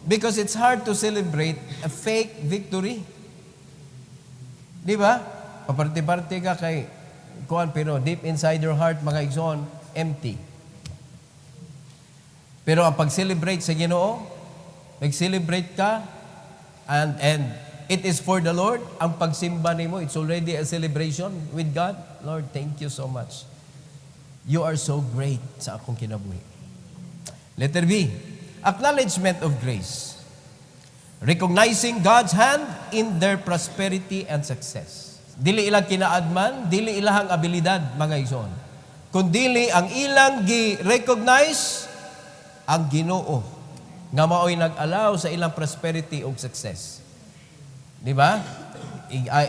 Because it's hard to celebrate a fake victory. Di ba? Paparti-parti ka kay kuan, pero deep inside your heart, mga igsoon, empty. Pero ang pag-celebrate sa Ginoo, nag-celebrate ka, and it is for the Lord. Ang pagsimba nimo, it's already a celebration with God. Lord, thank you so much. You are so great sa akong kinabuhi. Letter B, acknowledgement of grace. Recognizing God's hand in their prosperity and success. Dili ilang kinaadman, dili ilang abilidad, mga igsoon. Kundili ang ilang gi-recognize ang Ginoo nga mao'y nag-allow sa ilang prosperity o success. Di ba?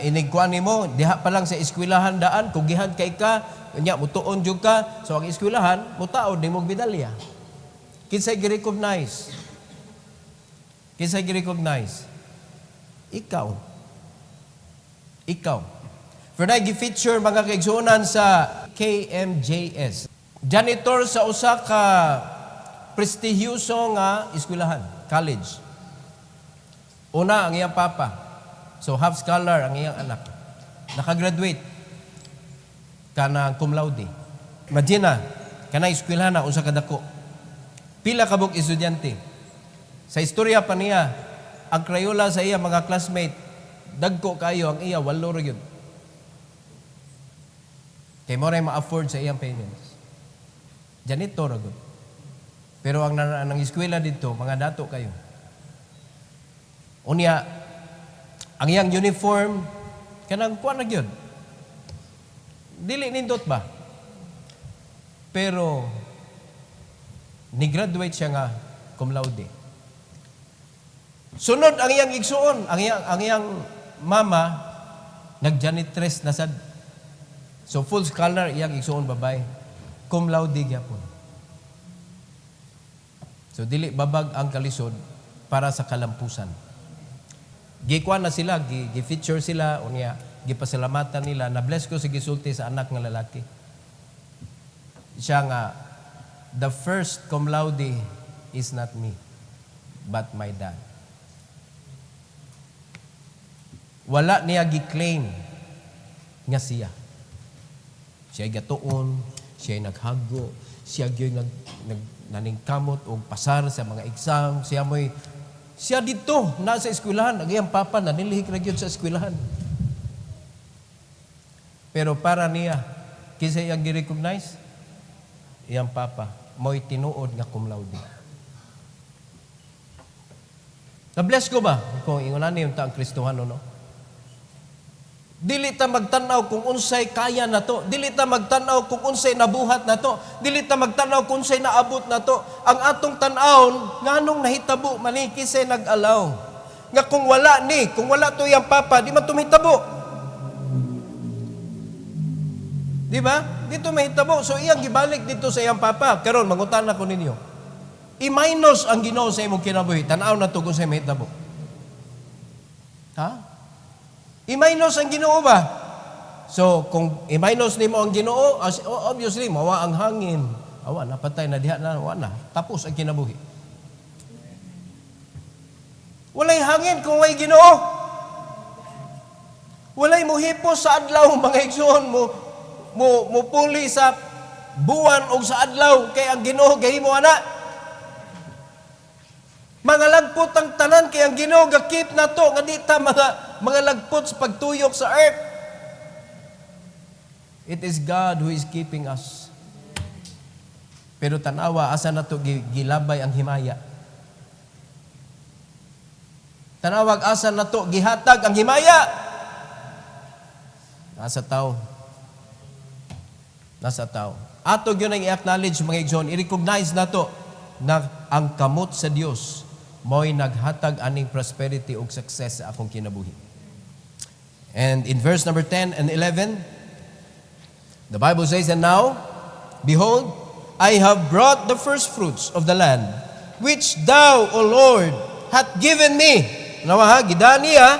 Inigkuan nimo diha pa lang sa eskwelahan daan kung gihan kay ka nya mutuon jud ka so ang eskwelahan mutaod nimo medalya. Kinsay gi-recognize? Kinsay gi-recognize? Ikaw. For na gi-feature mga kaigsuonan sa KMJS. Janitor sa usa ka prestihyoso nga eskwelahan, college. Una ang iyang papa. So, half scholar ang iyang anak. Nakagraduate. Kanang cum laude. Imagine kanang eskwelahan na usa kadako. Pila kabuk estudyante. Sa istorya pa niya, ang Crayola sa iya mga classmate, dagko kayo ang iya, 8 ra gyud. Kay mo rin ma-afford sa iyang parents. Janitor ra gyud. Pero ang eskwela dito, mga dato kayo. Unya, ang iyang uniform, kanang kuha na yun. Dili nindot ba? Pero, ni-graduate siya nga cum laude. Sunod ang iyang igsuon, ang iyang mama, nag-janitress na sad. So, full scholar, iyang igsuon babay. Cum laude gyapon. So, dili babag ang kalisod para sa kalampusan. Gikuan na sila, gi-feature sila, unya, gipasalamatan nila, na-bless ko si gisulti sa anak ng lalaki. Siya nga, the first cum laude is not me, but my dad. Wala niya gi-claim nga siya. Siya gatuon, siya naghago, siya yung naningkamot o pasar sa mga exam, siya dito, nasa eskwelahan. Ang iyang papa, nanilihik na yun sa eskwelahan. Pero para niya, kinsa iyang gi-recognize? Iyang papa, mo'y tinuod nga cum laude. Na-bless ko ba? Kung ingunan niyo ang Kristohano, no? Dili ta magtanaw kung unsay kaya na to. Dili ta magtanaw kung unsay nabuhat na to. Dili ta magtanaw kung unsay naabot na to. Ang atong tan-awon, nganong nahitabo, maniki say nag-alaw. Nga kung wala to yang papa, di man tumihitabo. Di ba? Dito mahitabo. So iyang gibalik dito sa iyang papa. Karon mangutan na ko ninyo. I-minus ang Ginoo sa imong kinabuhi. Tan-aw na to kung say mahitabo. Ha? I-minus ang Ginoo ba? So, kung i-minus nimo ang Ginoo, obviously, mawa ang hangin. Awa, napatay na diha na, awa na. Tapos ang kinabuhi. Walay hangin kung may Ginoo. Walay mo hipo sa adlaw, mga igsoon, mo puli sa buwan o sa adlaw, kay ang Ginoo gahimo ana. Mga lagpot ang tanan, kay ang Ginoo gakip na to, nga dita mga lagpot sa pagtuyok sa earth. It is God who is keeping us. Pero tanawa, asa na to gilabay ang himaya. Tanawag, asa na to gihatag ang himaya. Nasa tao. Nasa tao. Ato yun ang i-acknowledge, mga igsoon, i-recognize na to na ang kamot sa Dios mo'y naghatag aning prosperity ug success sa akong kinabuhi. And in verse number 10 and 11, the Bible says, "And now, behold, I have brought the first fruits of the land, which thou, O Lord, hath given me." Nawa ha, gidani ha,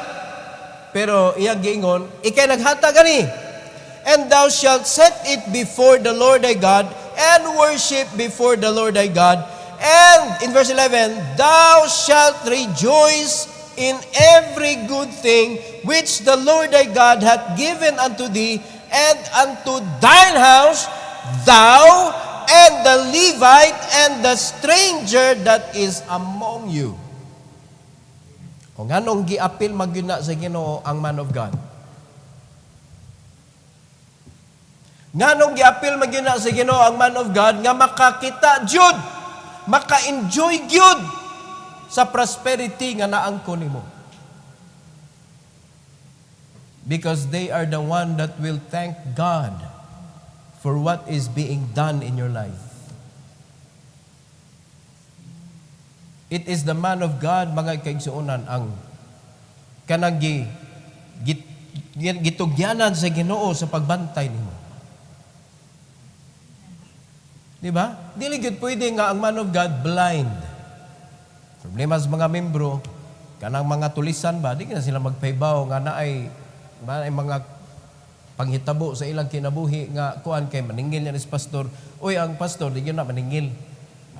pero iyang giingon, ikay naghatag ani. "And thou shalt set it before the Lord thy God, and worship before the Lord thy God. And," in verse 11, "thou shalt rejoice in every good thing which the Lord thy God hath given unto thee, and unto thine house, thou and the Levite and the stranger that is among you." Kung anong giapil magyuna sa Ginoo ang man of God. Nganong giapil magyuna sa Ginoo ang man of God nga makakita jud, maka-enjoy gyud sa prosperity nga naangkon nimo. Because they are the one that will thank God for what is being done in your life. It is the man of God, mga kaigsuonan, ang kanang gitugyanan sa Ginoo sa pagbantay nimo. Di ba? Dili gid pwede nga ang man of God blind. Problema sa mga membro, kanang mga tulisan ba, di na sila magpaybaw nga naay mga panghitabo sa ilang kinabuhi nga kuan kay maningil yan is pastor. Uy, ang pastor di gyud na maningil.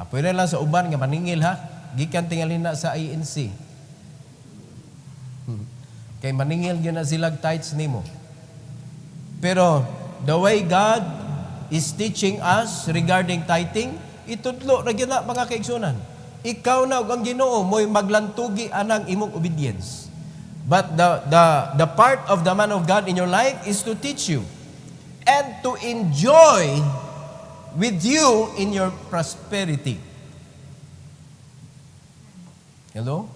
Pwede lang sa uban nga maningil ha. Gikan tingali na sa INC. Kay maningil gyud na silag tithes nimo. Pero the way God is teaching us regarding tithing, itudlo ra gyud na mga kaigsunan. Ikaw na ug ang Ginoo mo'y maglantugi anang imong obedience. But the part of the man of God in your life is to teach you and to enjoy with you in your prosperity. Hello?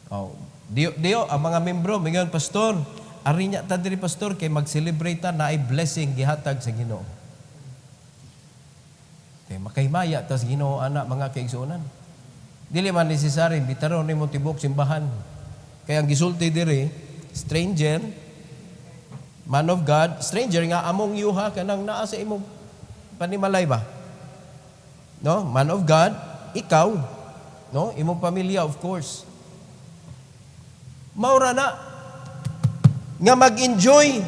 Oh, Dio, ang mga membro, mingon, pastor, ari niya ta diri pastor kay mag-celebrate ta na ay blessing gihatag sa Ginoo. Kay makahimaya ta sa Ginoo ana mga kaigsuonan. Dili man necessary bitaron nimo tibok simbahan. Kaya ang gisulti diri, stranger, man of God, stranger nga among you ha kanang naa sa imong panimalay ba? No, man of God, ikaw, no, imong pamilya of course. Maura na nga mag-enjoy.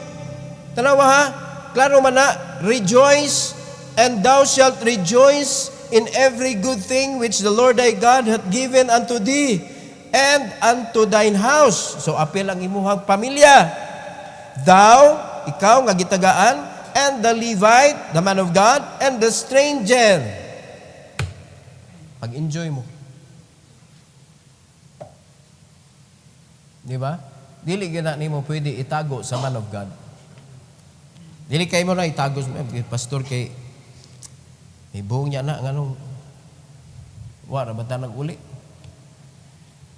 Tanawa ha, klaro man na, rejoice, and thou shalt rejoice in every good thing which the Lord thy God hath given unto thee, and unto thine house. So apil ang imuhang pamilya. Thou, ikaw nga gitagaan, and the Levite, the man of God, and the stranger. Pag-enjoy mo. Di ba? Dili gina nimo pwede itago sa man of God. Dili kay mo na itago sa pastor kay may buong niya na nganong wala ba ta nag-uli?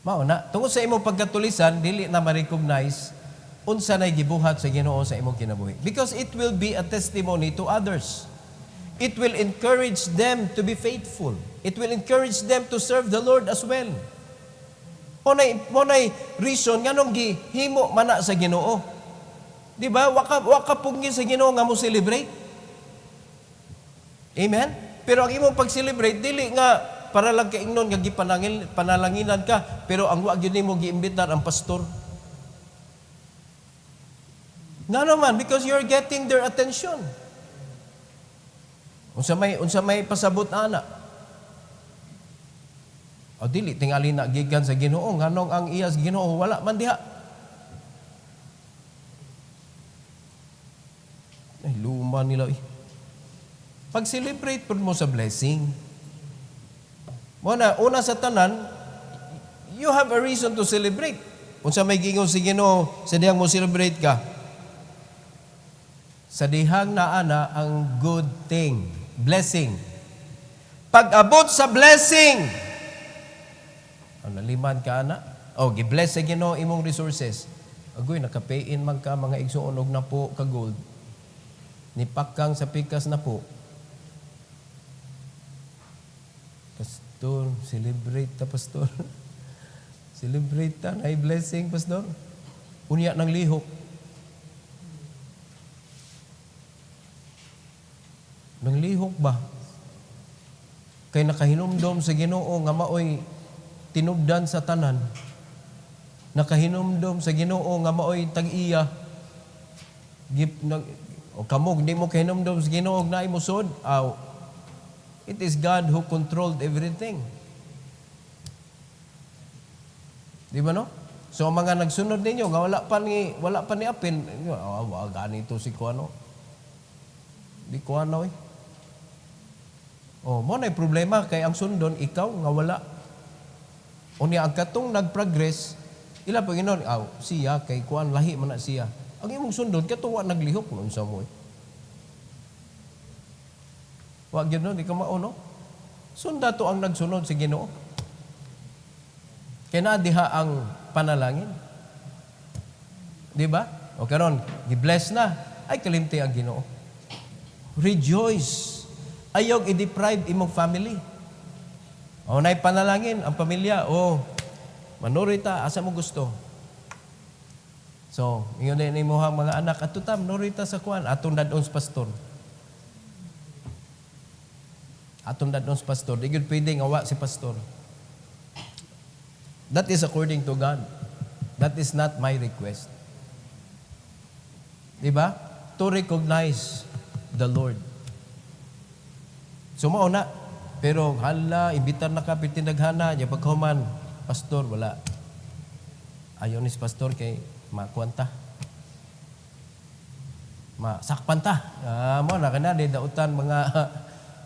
Mao na tungod sa imong pagkatulisan dili na ma-recognize unsa nay gibuhat sa Ginoo sa imong kinabuhi. Because it will be a testimony to others. It will encourage them to be faithful. It will encourage them to serve the Lord as well. Monay reason nganong gihimo mana sa Ginoo. Di ba? Waka pugni sa Ginoo nga mo celebrate. Amen? Pero ang imong pag-celebrate dili nga para lang kaingnon nga panalanginan ka, pero ang wa gyud nimo giimbitar ang pastor. Nga naman, because you're getting their attention. Unsa may pasabot ana. O dili tingali na gikan sa Ginoo nganong ang iya sa Ginoo wala man diha. man nila. Pag-celebrate po mo sa blessing. Una sa tanan, you have a reason to celebrate. Kung sa may gingon si Ginoo, sa dihang mo celebrate ka. Sa dihang naana ang good thing, blessing. Pag-abot sa blessing, naliman ka na, gibless sa Ginoo imong resources. Agoy, nakapayin man ka mga igsuon og na po ka gold. Nipakang sa pikas na po. Pastor, celebrate ta, Pastor. Celebrate ta, na blessing, Pastor. Unya ng lihok. Nang lihok ba? Kay nakahinumdom sa Ginoo nga maoy tinubdan sa tanan. Nakahinumdom sa Ginoo nga maoy tag-iya. O kamog, di mo kahinumdom sa Ginoo na imusod. It is God who controlled everything. Di ba no? So ang mga nagsunod ninyo nga wala pa ni apin, ganito si kuano. Di kuano mo na problema kay ang sundon ikaw nga wala. Unya ang katong nagprogress, ila pa ginon, siya kay kuan lahi man na siya. Ang imong sundon katong wa naglihok mo unsa mo. Wag yun, di ka mauno. Sunda to ang nagsunod sa Ginoo. Kaya na diha ang panalangin. Di ba? O karon, gi-bless na. Ay, kalimti ang Ginoo. Rejoice. Ayaw i-deprive imong family. O na'y panalangin, ang pamilya, manurita, asa mo gusto. So, yun din mo mga anak, at tutam, manurita sa kuan, atong dadon sa pastor. Atong dadon sa pastor. Di yun pwedeng awa si pastor. That is according to God. That is not my request. Diba? To recognize the Lord. So mauna, pero hala, imbitar na ka, pitinaghana, niya pagkahuman, pastor, wala. Ayaw ni si pastor kay makuanta. Masakpan ta. Mo na kana di dautan mga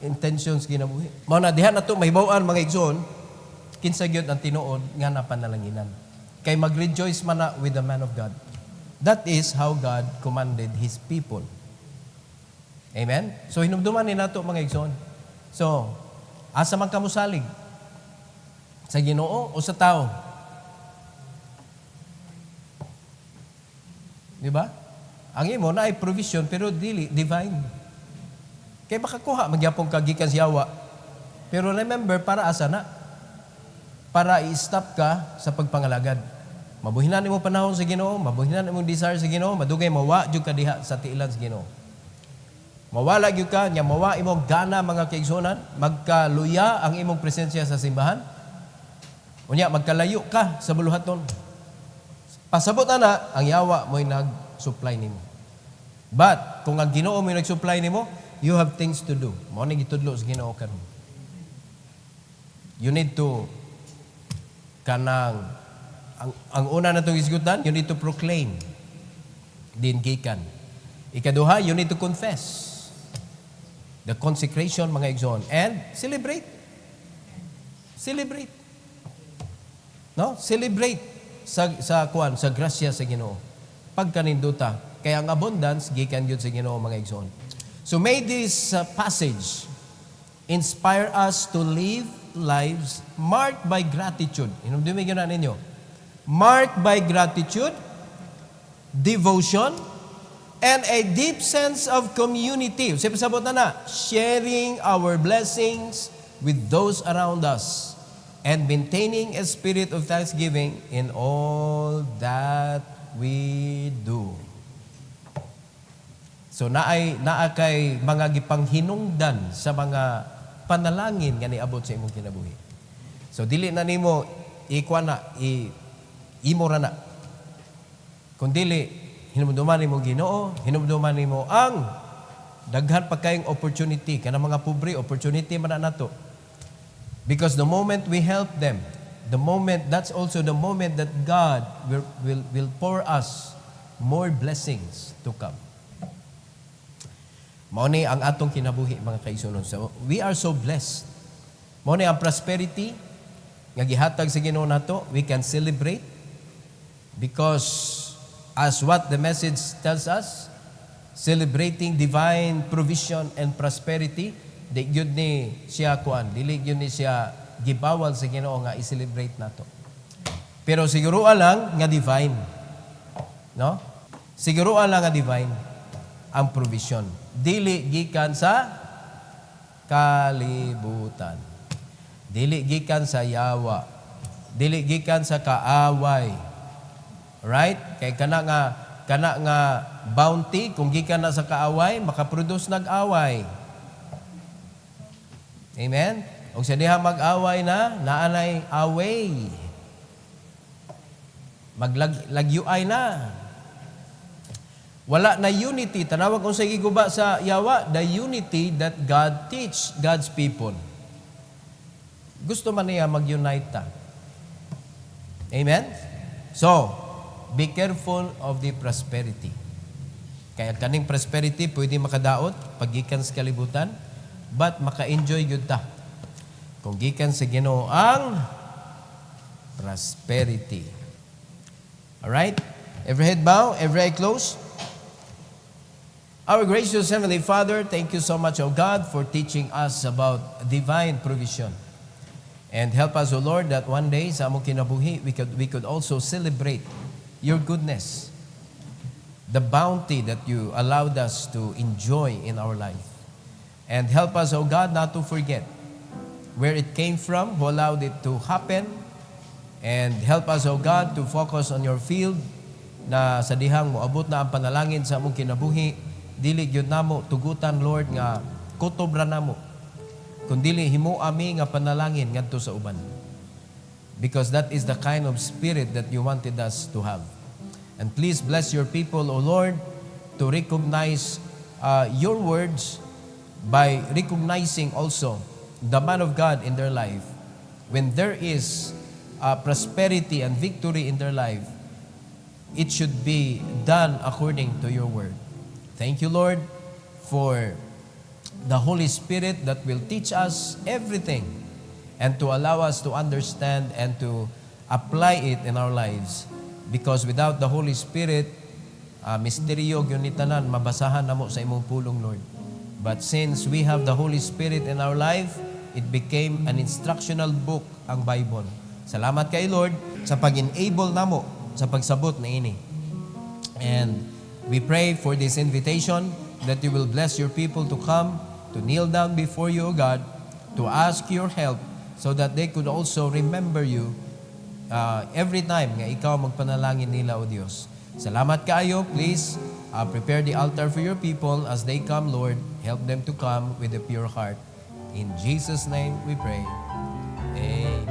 intentions kinabuhi. Mao na diha na to mahibaw-an mga igsoon kinsa gyud ang tinuod nga napanalanginan. Kay mag-rejoice man na with the man of God. That is how God commanded His people. Amen? So hinumduman ni nato mga igsoon. So, asa man kamo salig? Sa Ginoo o sa tao? Di ba? Ang imo na ay provision pero dili divine. Kaya makakuha, magyapong kagikan siyawa. Pero remember, para asa na? Para i-stop ka sa pagpangalagad. Mabuhinan mo panahon sa Ginoo, mabuhinan mo desire sa Ginoo, madugay mawa jud ka diha sa tiilan sa Ginoo. Mawala gyud ka, nya mawa imong gana mga kaigsunan, magkaluya ang imong presensya sa simbahan. Unya magkalayo ka sa buluhaton. Pasabot na ang yawa mo'y nag-supply nimo. But kung ang Ginoo mo'y nag-supply nimo, you have things to do. Mao ni gitudlo sa Ginoo karon. You need to kanang ang una na itong isgutan, you need to proclaim. Din gikan. Ikaduha, you need to confess. The consecration, mga igsoon. And celebrate. Celebrate. No? Celebrate sa grasya sa Ginoo. Pagkaninduta. Kaya ang abundance, gikan yun sa Ginoo, mga igsoon. So may this passage inspire us to live lives marked by gratitude. Inumdumigyan na ninyo. Marked by gratitude, devotion, and a deep sense of community. Siyempre sabot na, sharing our blessings with those around us and maintaining a spirit of thanksgiving in all that we do. So naa kay mga gipanghinungdan sa mga panalangin nga niabot sa imong kinabuhi. So dili na nimo imo ra na. Kung dili hinumduman nimo Ginoo, hinumduman nimo ang daghan pa kayong opportunity kana mga pobre opportunity man na nato. Because the moment we help them, that's also the moment that God will pour us more blessings to come. Mao ni ang atong kinabuhi mga kaigsunon. So we are so blessed. Mao ni ang prosperity nga gihatag sa Ginoo nato, we can celebrate because as what the message tells us, celebrating divine provision and prosperity, di gyud ni siya kuan, dili gyud ni siya gibawal sa Ginoo nga i-celebrate nato. Pero siguro lang nga divine. No? Siguro lang nga divine ang provision. Dili gikan sa kalibutan. Dili gikan sa yawa. Dili gikan sa kaaway. Right? Kay kana nga bounty kung gikan na sa kaaway, makaproduce nag-away. Amen? Og sa diha mag-away na, naanay away. Maglagyuay na. Wala na unity. Tanawag kung sa giguba sa yawa, the unity that God teach God's people. Gusto man niya mag-unite ta. Amen? So, be careful of the prosperity. Kaya kaning prosperity pwede makadaot paggikan sa kalibutan, but maka-enjoy gyud ta kung gikan sa Ginoo ang prosperity. Alright? Every head bow, every eye close. Our gracious Heavenly Father, thank you so much, O God, for teaching us about divine provision. And help us, O Lord, that one day sa among kinabuhi, we could also celebrate your goodness, the bounty that you allowed us to enjoy in our life. And help us, O God, not to forget where it came from, who allowed it to happen. And help us, O God, to focus on your field na sa dihang moabot na ang panalangin sa among kinabuhi. Dili gyud namo tugutan, Lord, nga kutob ra namo. Kundili himo ami nga panalangin ngadto sa uban. Because that is the kind of spirit that you wanted us to have. And please bless your people, O Lord, to recognize your words by recognizing also the man of God in their life. When there is prosperity and victory in their life, it should be done according to your word. Thank you, Lord, for the Holy Spirit that will teach us everything and to allow us to understand and to apply it in our lives. Because without the Holy Spirit, misteryo gyud ni tanan mabasahan namo sa imong pulong, Lord. But since we have the Holy Spirit in our life, it became an instructional book, ang Bible. Salamat kay Lord sa pag-enable namo sa pagsabot na ini. And we pray for this invitation that you will bless your people to come, to kneel down before you, O God, to ask your help so that they could also remember you every time nga ikaw magpanalangin nila, O Diyos. Salamat kaayo. Please prepare the altar for your people as they come, Lord. Help them to come with a pure heart. In Jesus' name we pray. Amen.